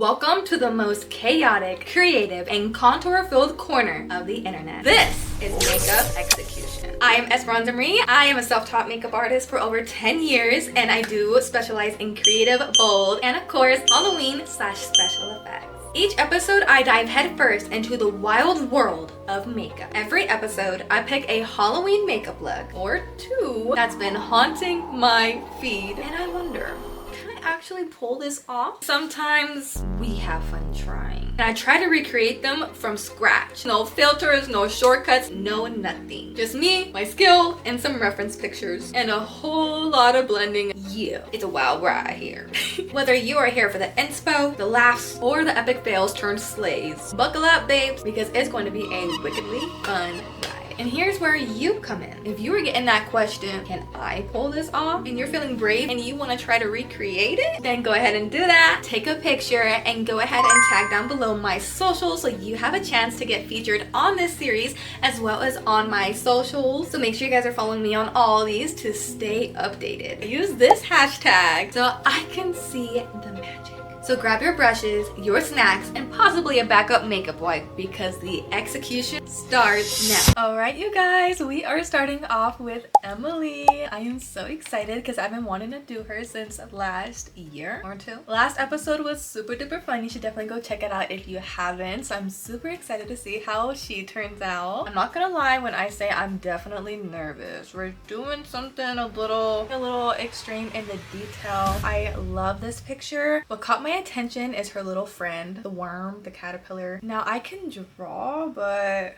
Welcome to the most chaotic, creative, and contour-filled corner of the internet. This is makeup execution. I am 𝐿𝐸𝐺𝐵. I am a self-taught makeup artist for over 10 years, and I do specialize in creative, bold, and of course, Halloween/special effects. Each episode, I dive headfirst into the wild world of makeup. Every episode, I pick a Halloween makeup look, or two, that's been haunting my feed, and I wonder, can I actually pull this off? Sometimes we have fun trying. And I try to recreate them from scratch. No filters, no shortcuts, no nothing. Just me, my skill, and some reference pictures, and a whole lot of blending. Yeah, it's a wild ride here. Whether you are here for the inspo, the laughs, or the epic fails turned slays, buckle up, babes, because it's going to be a wickedly fun ride. And here's where you come in. If you were getting that question, can I pull this off? And you're feeling brave and you want to try to recreate it, then go ahead and do that. Take a picture and go ahead and tag down below my socials so you have a chance to get featured on this series as well as on my socials. So make sure you guys are following me on all these to stay updated. Use this hashtag so I can see the magic. So grab your brushes, your snacks, and possibly a backup makeup wipe because the execution starts now. All right, you guys, we are starting off with Emily. I am so excited because I've been wanting to do her since last year or two. Last episode was super duper fun. You should definitely go check it out if you haven't. So I'm super excited to see how she turns out. I'm not gonna lie when I say I'm definitely nervous. We're doing something a little extreme in the detail. I love this picture. What caught my attention is her little friend, the worm, the caterpillar. Now I can draw, but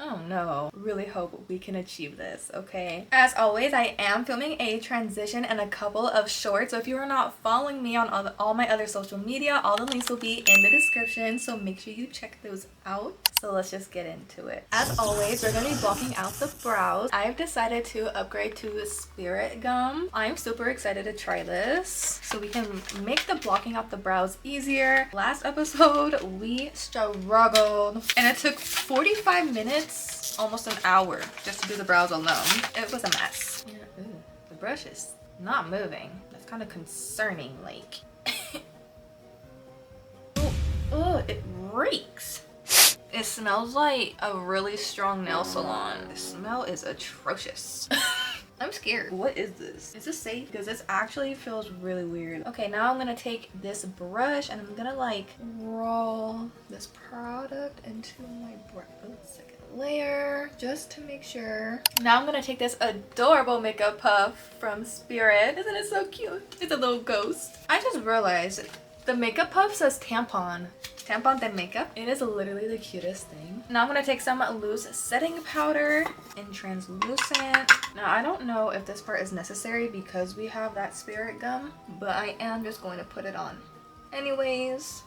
oh no, really hope we can achieve this, okay? As always, I am filming a transition and a couple of shorts, so if you are not following me on all my other social media, all the links will be in the description, so make sure you check those out. So let's just get into it. As always, we're going to be blocking out the brows. I've decided to upgrade to Spirit Gum. I'm super excited to try this so we can make the blocking out the brows easier. Last episode, we struggled and it took 45 minutes, almost an hour, just to do the brows alone. It was a mess. Yeah, ooh, the brush is not moving. That's kind of concerning, like. Oh, it reeks. It smells like a really strong nail salon. The smell is atrocious. I'm scared. What is this? Is this safe? Because this actually feels really weird. Okay, now I'm gonna take this brush and I'm gonna like roll this product into my brush. Second layer just to make sure. Now I'm gonna take this adorable makeup puff from Spirit. Isn't it so cute? It's a little ghost. I just realized the makeup puff says tampon. Tampon de makeup. It is literally the cutest thing. Now I'm going to take some loose setting powder in translucent. Now I don't know if this part is necessary because we have that Spirit Gum, but I am just going to put it on anyways.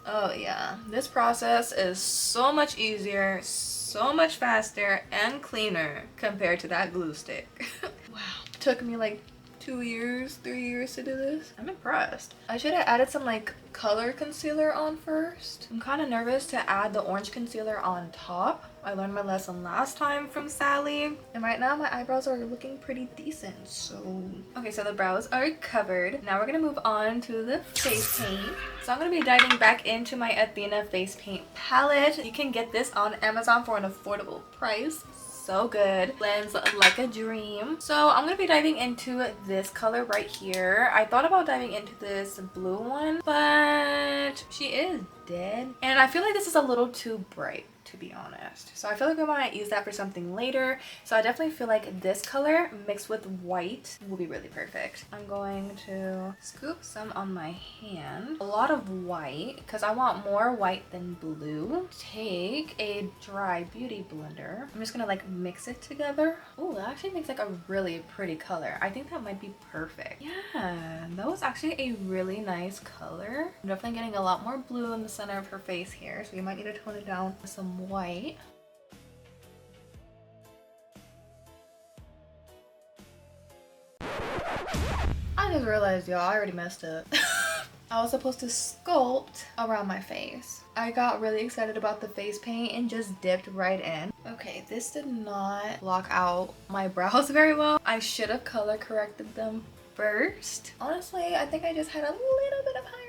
Oh yeah, this process is so much easier, so much faster and cleaner compared to that glue stick. Wow, it took me like 2 years, 3 years to do this. I'm impressed. I should have added some like color concealer on first. I'm kind of nervous to add the orange concealer on top. I learned my lesson last time from Sally. And right now my eyebrows are looking pretty decent, so. Okay, so the brows are covered. Now we're gonna move on to the face paint. So I'm gonna be diving back into my Athena face paint palette. You can get this on Amazon for an affordable price. So good. Blends like a dream. So I'm gonna be diving into this color right here. I thought about diving into this blue one, but she is dead. And I feel like this is a little too bright, to be honest. So I feel like I might use that for something later. So I definitely feel like this color mixed with white will be really perfect. I'm going to scoop some on my hand. A lot of white because I want more white than blue. Take a dry beauty blender. I'm just gonna like mix it together. Oh, that actually makes like a really pretty color. I think that might be perfect. Yeah, that was actually a really nice color. I'm definitely getting a lot more blue in the center of her face here, so you might need to tone it down with some white. I just realized, y'all, I already messed up. I was supposed to sculpt around my face. I got really excited about the face paint and just dipped right in. Okay, this did not block out my brows very well. I should have color corrected them first. Honestly, I think I just had a little bit of highlight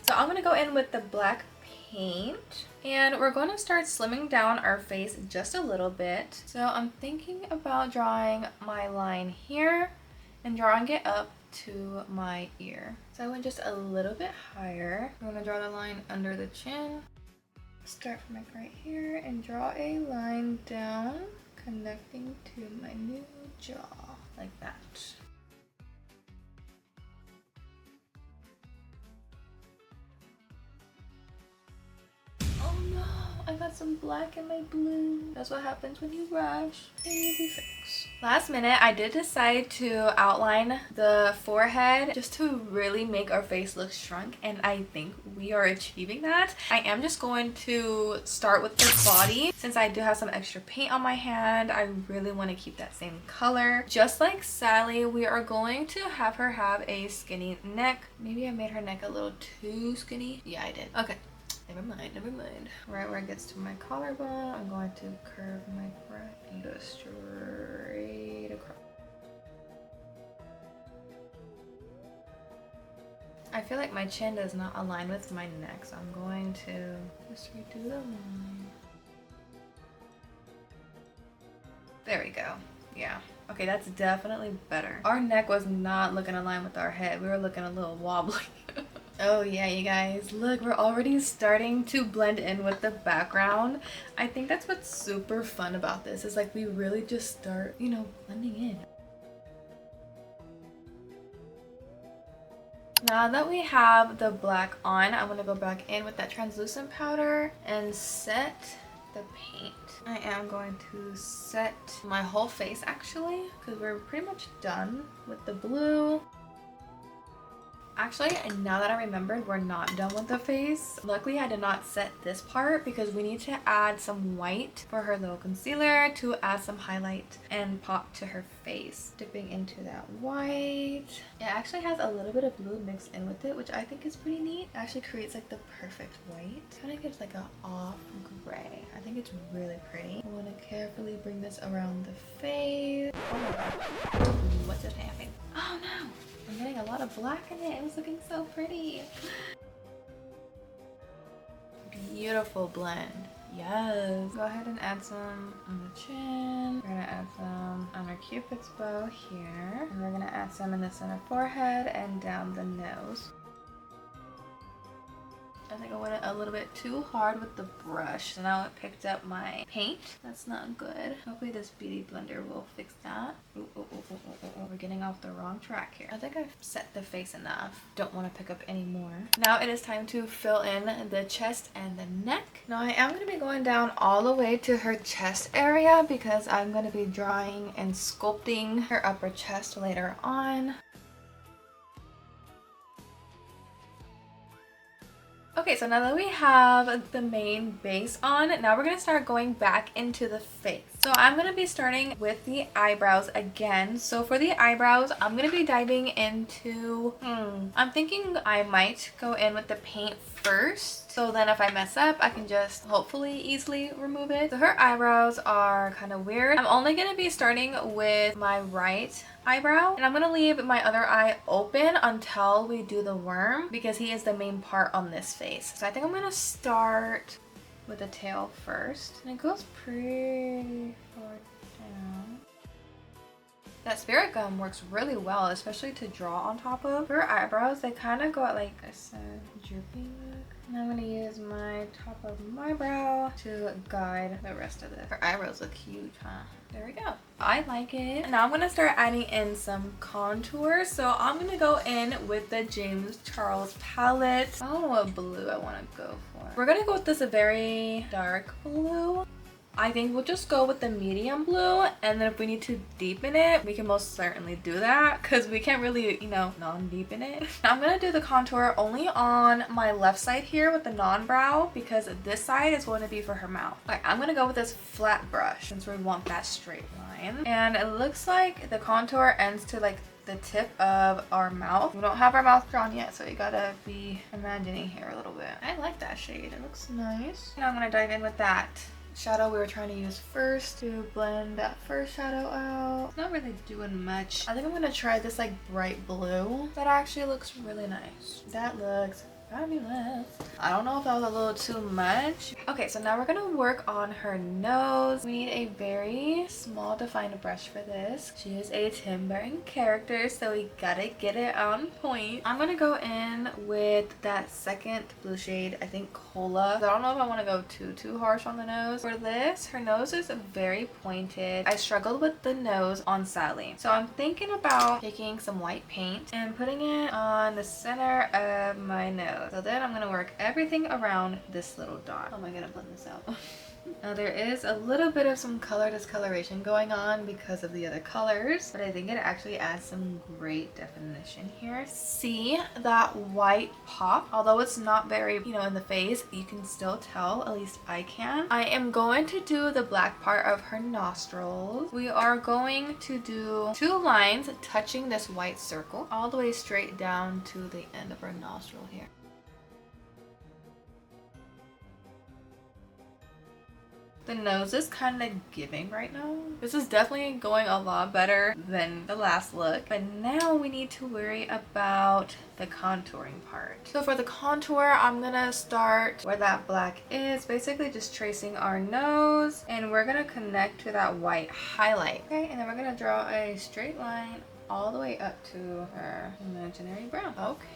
So I'm gonna go in with the black paint, and we're going to start slimming down our face just a little bit. So I'm thinking about drawing my line here and drawing it up to my ear. So I went just a little bit higher. I'm gonna draw the line under the chin. Start from like right here and draw a line down, connecting to my new jaw, like that. Oh no, I got some black in my blue. That's what happens when you rush. Easy fix. Last minute, I did decide to outline the forehead just to really make our face look shrunk, and I think we are achieving that. I am just going to start with the body. Since I do have some extra paint on my hand, I really want to keep that same color. Just like Sally, we are going to have her have a skinny neck. Maybe I made her neck a little too skinny. Yeah, I did. Okay. Never mind, never mind. Right where it gets to my collarbone, I'm going to curve my breath and go straight across. I feel like my chin does not align with my neck, so I'm going to just redo the line. There we go. Yeah. Okay, that's definitely better. Our neck was not looking aligned with our head. We were looking a little wobbly. Oh yeah, you guys, look, we're already starting to blend in with the background. I think that's what's super fun about this, is like we really just start, you know, blending in. Now that we have the black on, I'm gonna go back in with that translucent powder and set the paint. I am going to set my whole face actually, because we're pretty much done with the blue. Actually, now that I remembered, we're not done with the face. Luckily, I did not set this part because we need to add some white for her little concealer to add some highlight and pop to her face. Dipping into that white. It actually has a little bit of blue mixed in with it, which I think is pretty neat. It actually creates like the perfect white. Kind of gives like an off gray. I think it's really pretty. I want to carefully bring this around the face. Oh my god. What just happened? Oh no! I'm getting a lot of black in it. It was looking so pretty. Beautiful blend. Yes. Go ahead and add some on the chin. We're gonna add some on our Cupid's bow here. And we're gonna add some in the center forehead and down the nose. I think I went a little bit too hard with the brush, so now it picked up my paint. That's not good. Hopefully this beauty blender will fix that. Ooh, ooh, ooh, ooh, ooh, ooh. We're getting off the wrong track here. I think I've set the face enough. Don't want to pick up any more. Now it is time to fill in the chest and the neck. Now I am going to be going down all the way to her chest area because I'm going to be drawing and sculpting her upper chest later on. Okay, so now that we have the main base on, now we're going to start going back into the face. So I'm going to be starting with the eyebrows again. So for the eyebrows, I'm going to be diving into, I'm thinking I might go in with the paint first. So then if I mess up, I can just hopefully easily remove it. So her eyebrows are kind of weird. I'm only going to be starting with my right eyebrow, and I'm going to leave my other eye open until we do the worm because he is the main part on this face. So I think I'm going to start with the tail first, and it goes pretty far down. That spirit gum works really well, especially to draw on top of. Her eyebrows, they kind of go at like a droopy look. And I'm going to use my top of my brow to guide the rest of this. Her eyebrows look huge, huh? There we go. I like it. Now I'm going to start adding in some contour. So I'm going to go in with the James Charles palette. I don't know what blue I want to go for. We're going to go with this very dark blue. I think we'll just go with the medium blue, and then if we need to deepen it, we can most certainly do that because we can't really, you know, non-deepen it. I'm going to do the contour only on my left side here with the non-brow because this side is going to be for her mouth. Like, I'm going to go with this flat brush since we want that straight line. And it looks like the contour ends to like the tip of our mouth. We don't have our mouth drawn yet, so you gotta be imagining here a little bit. I like that shade. It looks nice. Now I'm going to dive in with that shadow we were trying to use first to blend that first shadow out. It's not really doing much. I think I'm gonna try this like bright blue. That actually looks really nice. That looks Fabulous. I don't know if that was a little too much. Okay, so now we're gonna work on her nose. We need a very small defined brush for this. She is a Tim Burton character, so we gotta get it on point. I'm gonna go in with that second blue shade, I think Cola. I don't know if I want to go too harsh on the nose. For this, her nose is very pointed. I struggled with the nose on Sally, so I'm thinking about taking some white paint and putting it on the center of my nose. So then I'm gonna work everything around this little dot. How am I gonna blend this out? Now there is a little bit of some color discoloration going on because of the other colors, but I think it actually adds some great definition here. See that white pop? Although it's not very, you know, in the face, you can still tell, at least I can. I am going to do the black part of her nostrils. We are going to do 2 lines touching this white circle all the way straight down to the end of her nostril here. The nose is kind of giving right now. This is definitely going a lot better than the last look. But now we need to worry about the contouring part. So for the contour, I'm gonna start where that black is, basically just tracing our nose, and we're gonna connect to that white highlight. Okay, and then we're gonna draw a straight line all the way up to her imaginary brow. Okay.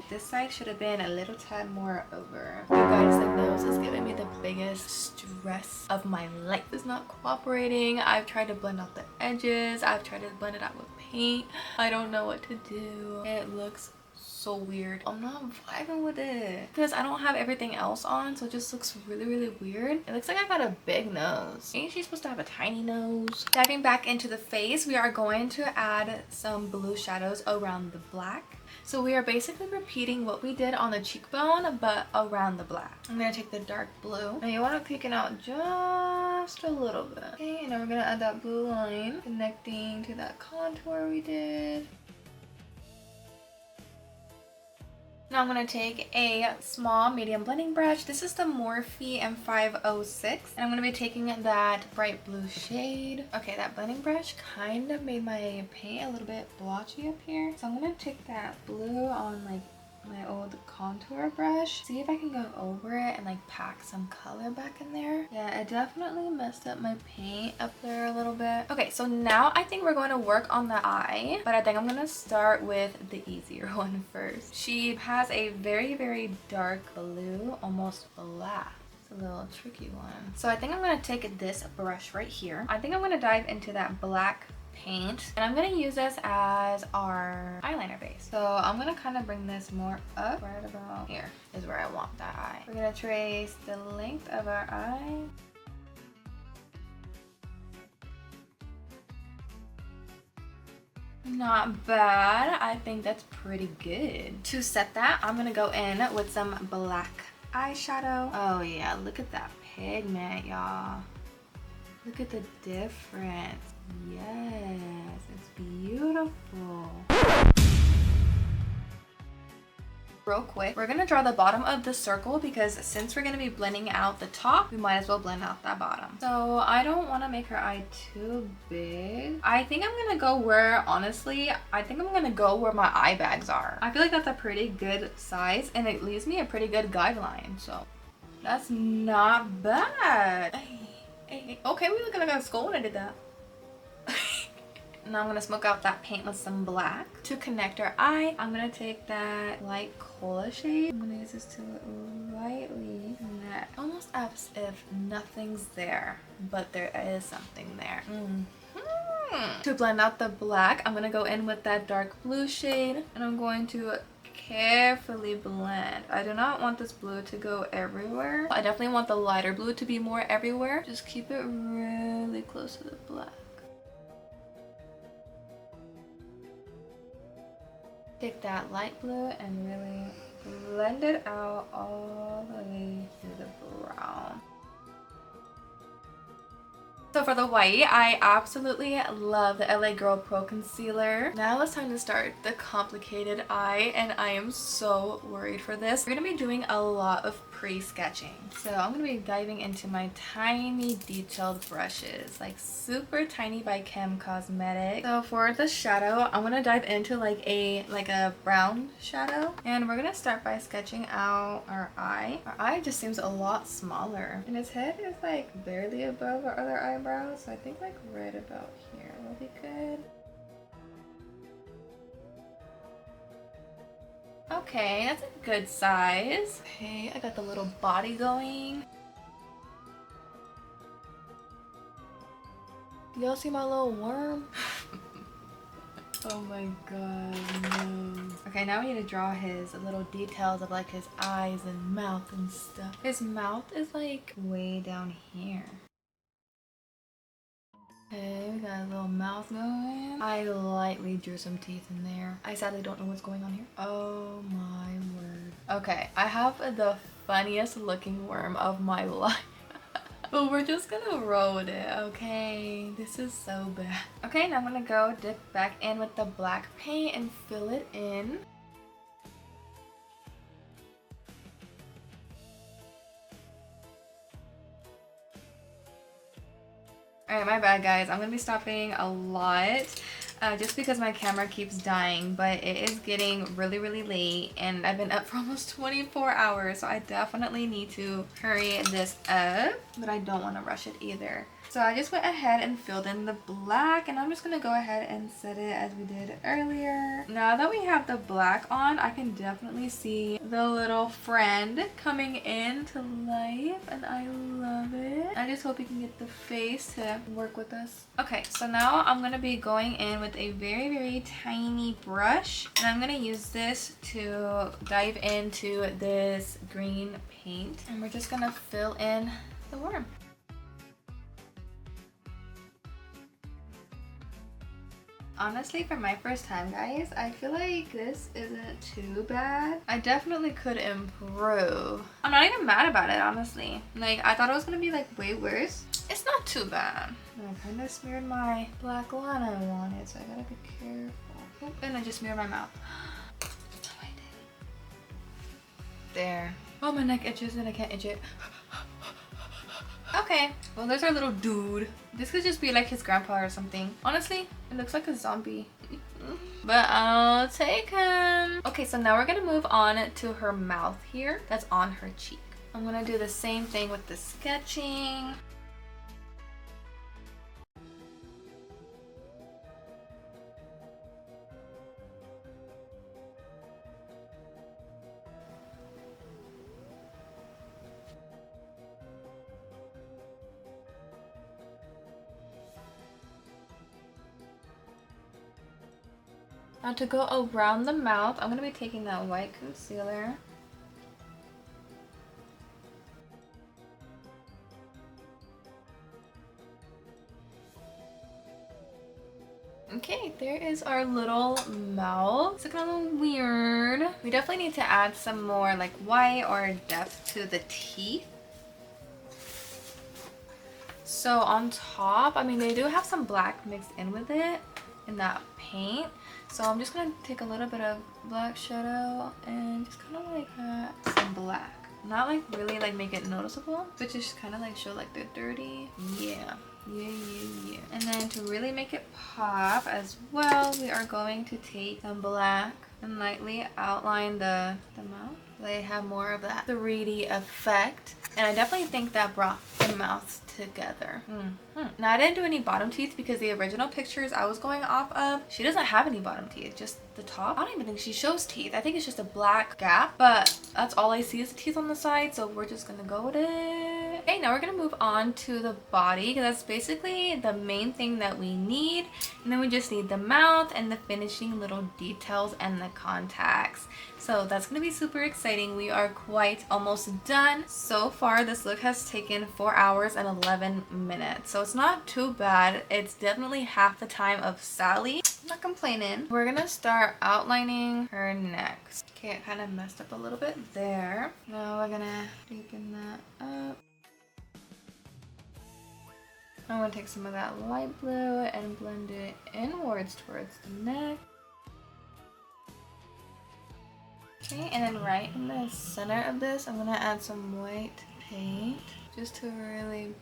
This side should have been a little tad more over. You guys, the nose is giving me the biggest stress of my life. It's not cooperating. I've tried to blend out the edges. I've tried to blend it out with paint. I don't know what to do. It looks so weird. I'm not vibing with it because I don't have everything else on, so it just looks really weird. It looks like I got a big nose. Ain't she supposed to have a tiny nose? Diving back into the face, we are going to add some blue shadows around the black. So we are basically repeating what we did on the cheekbone, but around the black. I'm gonna take the dark blue, and you want to peek it out just a little bit. Okay, and then we're gonna add that blue line connecting to that contour we did. Now I'm going to take a small medium blending brush. This is the Morphe M506, and I'm going to be taking that bright blue shade. Okay, that blending brush kind of made my paint a little bit blotchy up here, so I'm going to take that blue on like my old contour brush, see if I can go over it and like pack some color back in there. Yeah, it definitely messed up my paint up there a little bit. Okay, so now I think we're going to work on the eye, but I think I'm gonna start with the easier one first. She has a very dark blue, almost black. A little tricky one. So I think I'm going to take this brush right here. I think I'm going to dive into that black paint, and I'm going to use this as our eyeliner base. So I'm going to kind of bring this more up. Right about here is where I want that eye. We're going to trace the length of our eye. Not bad. I think that's pretty good. To set that, I'm going to go in with some black eyeshadow. Oh yeah, look at that pigment, y'all. Look at the difference. Yes, it's beautiful. Real quick, we're gonna draw the bottom of the circle because since we're gonna be blending out the top, we might as well blend out that bottom. So I don't want to make her eye too big. I think I'm gonna go where, honestly, I think I'm gonna go where my eye bags are. I feel like that's a pretty good size, and it leaves me a pretty good guideline, so that's not bad. Okay, we looking like a skull when I did that. Now I'm going to smoke out that paint with some black. To connect our eye, I'm going to take that light cola shade. I'm going to use this to lightly connect. Almost as if nothing's there, but there is something there. To blend out the black, I'm going to go in with that dark blue shade, and I'm going to carefully blend. I do not want this blue to go everywhere. I definitely want the lighter blue to be more everywhere. Just keep it really close to the black. Take that light blue and really blend it out all the way to the brown. So for the white, I absolutely love the LA Girl Pro Concealer. Now it's time to start the complicated eye, and I am so worried for this. We're gonna be doing a lot of pre-sketching. So I'm gonna be diving into my tiny detailed brushes, like super tiny by 𝐃𝐨𝐧'𝐭. So for the shadow, I'm gonna dive into like a brown shadow, and we're gonna start by sketching out our eye. Our eye just seems a lot smaller, and his head is like barely above our other eyebrows, so I think like right about here will be good. Okay, that's a good size. Okay, I got the little body going. Y'all see my little worm? Oh my god, no. Okay, now we need to draw his little details of like his eyes and mouth and stuff. His mouth is like way down here. Okay, we got a little mouth going. I lightly drew some teeth in there. I sadly don't know what's going on here. Oh my word. Okay, I have the funniest looking worm of my life. But we're just gonna roll with it, okay? This is so bad. Okay, now I'm gonna go dip back in with the black paint and fill it in. Alright, my bad guys. I'm gonna be stopping a lot just because my camera keeps dying, but it is getting really late and I've been up for almost 24 hours, so I definitely need to hurry this up, but I don't want to rush it either. So I just went ahead and filled in the black, and I'm just gonna go ahead and set it as we did earlier. Now that we have the black on, I can definitely see the little friend coming into life, and I love it. I just hope you can get the face to work with us. Okay, so now I'm gonna be going in with a very tiny brush, and I'm gonna use this to dive into this green paint, and we're just gonna fill in the worm. Honestly, for my first time, guys, I feel like this isn't too bad. I definitely could improve. I'm not even mad about it, honestly. Like, I thought it was gonna be like way worse. It's not too bad. I kind of smeared my black line I wanted, so I gotta be careful. And I just smeared my mouth. Oh, I did. There. Oh, my neck itches and I can't itch it. Okay, well there's our little dude. This could just be like his grandpa or something. Honestly, it looks like a zombie. But I'll take him. Okay, so now we're gonna move on to her mouth here. That's on her cheek. I'm gonna do the same thing with the sketching. Now to go around the mouth, I'm going to be taking that white concealer. Okay, there is our little mouth. It's looking a little weird. We definitely need to add some more like white or depth to the teeth. So on top, I mean, they do have some black mixed in with it in that paint. So I'm just gonna take a little bit of black shadow and just kind of like some black. Not like really like make it noticeable, but just kind of like show like they're dirty. Yeah. And then to really make it pop as well, we are going to take some black and lightly outline the mouth. They have more of that 3D effect. And I definitely think that brought the mouth together. Now I didn't do any bottom teeth because the original pictures I was going off of, she doesn't have any bottom teeth, just the top. I don't even think she shows teeth. I think it's just a black gap, but that's all I see is the teeth on the side, so we're just gonna go with it. Okay, now we're gonna move on to the body because that's basically the main thing that we need. And then we just need the mouth and the finishing little details and the contacts. So that's gonna be super exciting. We are quite almost done. So far, this look has taken 4 hours and 11 minutes. So it's not too bad. It's definitely half the time of Sally. I'm not complaining. We're gonna start outlining her next. Okay, it kind of messed up a little bit there. Now we're gonna deepen that up. I'm gonna take some of that light blue and blend it inwards towards the neck. Okay, and then right in the center of this, I'm gonna add some white paint just to really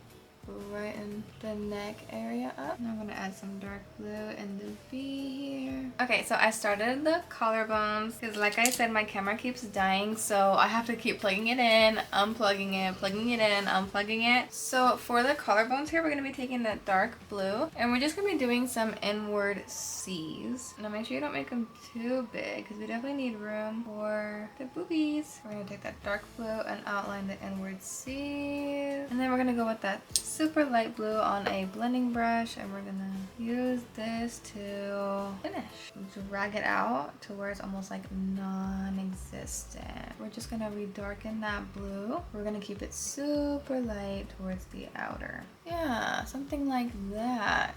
brighten the neck area up. And I'm gonna add some dark blue in the V here. Okay, so I started the collarbones because like I said, my camera keeps dying, so I have to keep plugging it in, unplugging it, plugging it in, unplugging it. So for the collarbones here, we're gonna be taking that dark blue and we're just gonna be doing some inward C's. Now make sure you don't make them too big because we definitely need room for the boobies. We're gonna take that dark blue and outline the inward C's. And then we're gonna go with that super light blue on a blending brush and we're gonna use this to finish. Drag it out to where it's almost like non-existent. We're just gonna redarken that blue. We're gonna keep it super light towards the outer. Yeah, something like that.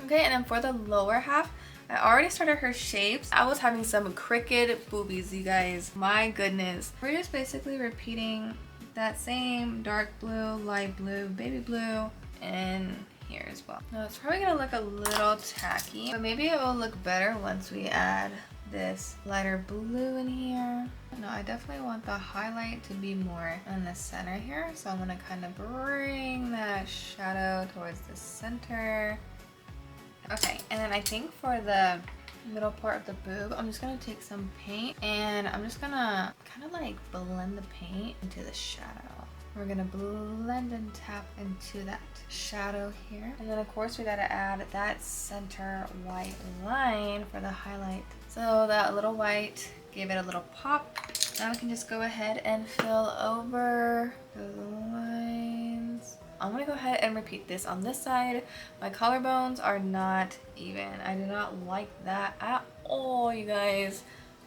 Okay, and then for the lower half, I already started her shapes. I was having some crooked boobies, you guys. My goodness. We're just basically repeating that same dark blue, light blue, baby blue, and here as well. Now it's probably gonna look a little tacky, but maybe it will look better once we add this lighter blue in here. No, I definitely want the highlight to be more in the center here, so I'm gonna kind of bring that shadow towards the center. Okay, and then I think for the middle part of the boob, I'm just gonna take some paint and I'm just gonna kind of like blend the paint into the shadow. We're gonna blend and tap into that shadow here. And then of course we gotta add that center white line for the highlight. So that little white gave it a little pop. Now we can just go ahead and fill over those lines. I'm gonna go ahead and repeat this on this side. My collarbones are not even. I do not like that at all, you guys.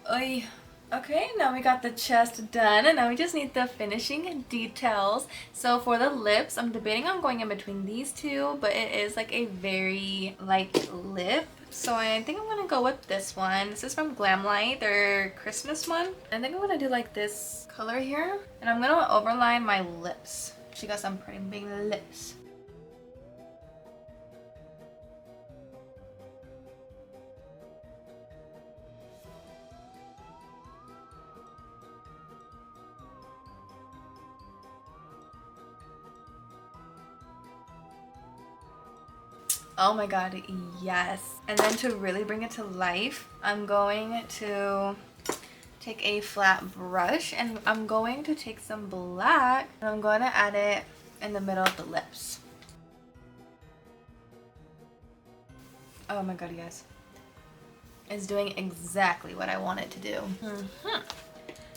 Oy. Okay, now we got the chest done and now we just need the finishing details. So for the lips, I'm debating on going in between these two, but it is like a very light lip. So I think I'm gonna go with this one. This is from Glamlight, their Christmas one. I think I'm gonna do like this color here and I'm gonna overline my lips. She got some pretty big lips. Oh my god, yes. And then to really bring it to life, I'm going to take a flat brush and I'm going to take some black and I'm going to add it in the middle of the lips. Oh my god, you guys. It's doing exactly what I want it to do.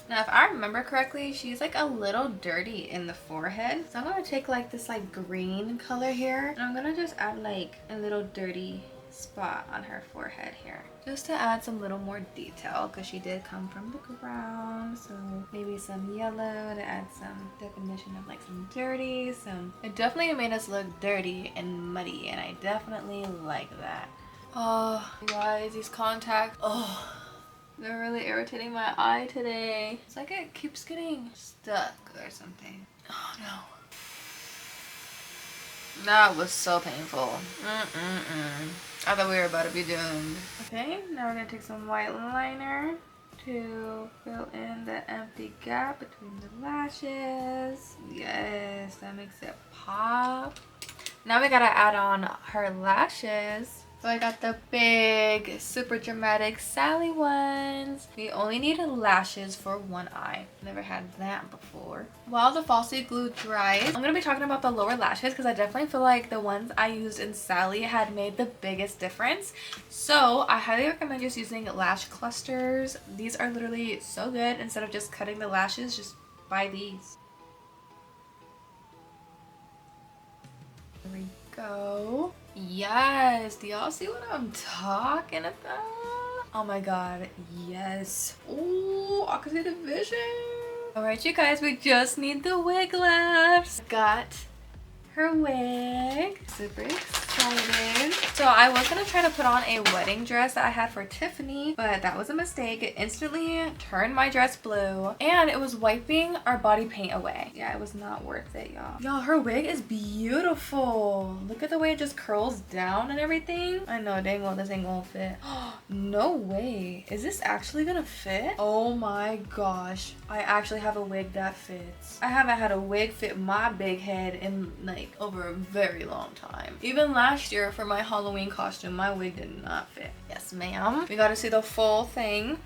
Now, if I remember correctly, she's like a little dirty in the forehead. So I'm going to take like this like green color here and I'm going to just add like a little dirty spot on her forehead here. Just to add some little more detail because she did come from the ground. So maybe some yellow to add some definition of like some dirty. So it definitely made us look dirty and muddy and I definitely like that. Oh, you guys, these contacts. Oh. They're really irritating my eye today. It's like it keeps getting stuck or something. Oh no. That was so painful. I thought we were about to be doomed. Okay, now we're gonna take some white liner to fill in the empty gap between the lashes. Yes, that makes it pop. Now we gotta add on her lashes. So I got the big, super dramatic Sally ones. We only need lashes for one eye. Never had that before. While the falsies glue dries, I'm going to be talking about the lower lashes because I definitely feel like the ones I used in Sally had made the biggest difference. So I highly recommend just using lash clusters. These are literally so good. Instead of just cutting the lashes, just buy these. There we go. Yes, do y'all see what I'm talking about? Oh my god, yes. Oh, I can see the vision. Alright, you guys, we just need the wig left. Got her wig. Super excited. excited. So I was gonna try to put on a wedding dress that I had for Tiffany, but that was a mistake. It instantly turned my dress blue and it was wiping our body paint away. Yeah, it was not worth it, y'all. Y'all, her wig is beautiful. Look at the way it just curls down and everything. I know, dang well, this ain't gonna fit. No way. Is this actually gonna fit? Oh my gosh. I actually have a wig that fits. I haven't had a wig fit my big head in like over a very long time. Even last year for my Halloween costume, my wig did not fit. Yes, ma'am. We got to see the full thing.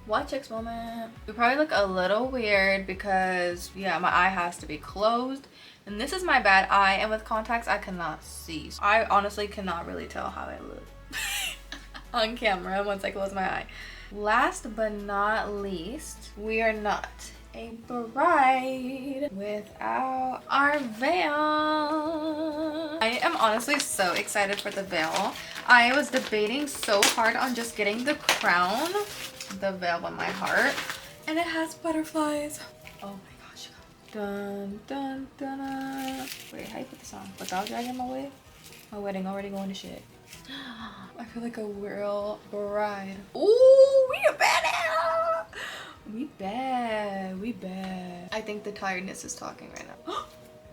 What chicks moment? We probably look a little weird because, yeah, my eye has to be closed. And this is my bad eye, and with contacts, I cannot see. So I honestly cannot really tell how I look on camera once I close my eye. Last but not least, we are not a bride without our veil. I am honestly so excited for the veil. I was debating so hard on just getting the crown, the veil in my heart, and it has butterflies. Oh my gosh. Dun dun dun dun. Wait, how you put this on? Without dragging my wig? My wedding already going to shit. I feel like a real bride. Ooh, we a bad now. We bad. We bad. I think the tiredness is talking right now.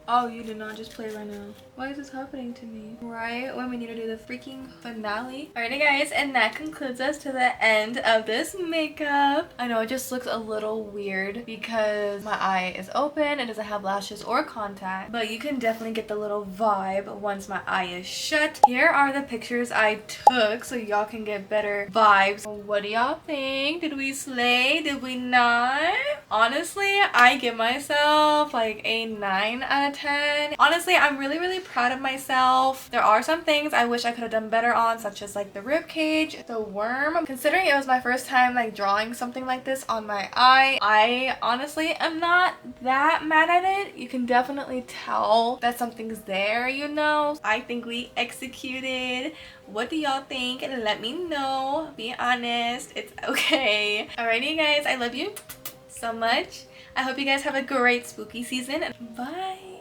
Oh, you did not just play right now. Why is this happening to me? Right when we need to do the freaking finale. Alrighty guys, and that concludes us to the end of this makeup. I know it just looks a little weird because my eye is open. It doesn't have lashes or contact, but you can definitely get the little vibe once my eye is shut. Here are the pictures I took so y'all can get better vibes. What do y'all think? Did we slay? Did we not? Honestly, I give myself like a 9 out of 10. Honestly, I'm really proud of myself. There are some things I wish I could have done better on, such as like the rib cage, the worm. Considering it was my first time like drawing something like this on my eye, I honestly am not that mad at it. You can definitely tell that something's there, you know. I think we executed. What do y'all think? And let me know. Be honest. It's okay. Alrighty guys, I love you so much. I hope you guys have a great spooky season. Bye.